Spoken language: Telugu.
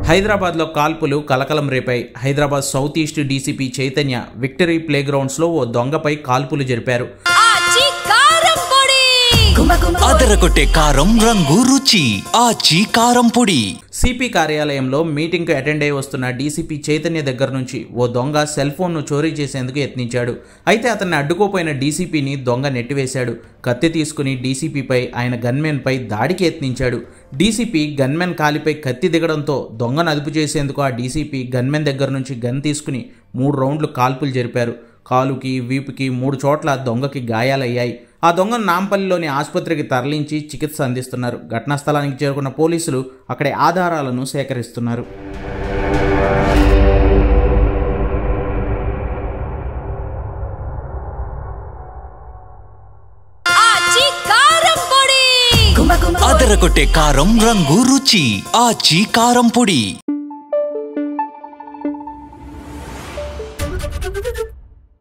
హైదరాబాద్లో కాల్పులు కలకలం రేపాయి. Hyderabad south east DCP Chaitanya victory play గ్రౌండ్స్లో ఓ దొంగపై కాల్పులు జరిపారు. అదరగొట్టే కారం రంగు రుచి ఆచి కారం పొడి. సిపి కార్యాలయంలో మీటింగ్ కు అటెండ్ అయి వస్తున్న డీసీపీ చైతన్య దగ్గర నుంచి ఓ దొంగ సెల్ ఫోన్ ను చోరీ చేసేందుకు యత్నించాడు. అయితే అతన్ని అడ్డుకోపోయిన డీసీపీని దొంగ నెట్టివేశాడు. కత్తి తీసుకుని డీసీపీపై ఆయన గన్మెన్ పై దాడికి యత్నించాడు. డీసీపీ గన్మెన్ కాలిపై కత్తి దిగడంతో దొంగను అదుపు చేసేందుకు ఆ డీసీపీ గన్మెన్ దగ్గర నుంచి గన్ తీసుకుని 3 రౌండ్లు కాల్పులు జరిపారు. కాలుకి వీపుకి 3 చోట్ల దొంగకి గాయాలయ్యాయి. ఆ దొంగను నాంపల్లిలోని ఆసుపత్రికి తరలించి చికిత్స అందిస్తున్నారు. ఘటనా స్థలానికి చేరుకున్న పోలీసులు అక్కడి ఆధారాలను సేకరిస్తున్నారు. అదరగొట్టే కారం రంగు రుచి ఆచి కారం పొడి.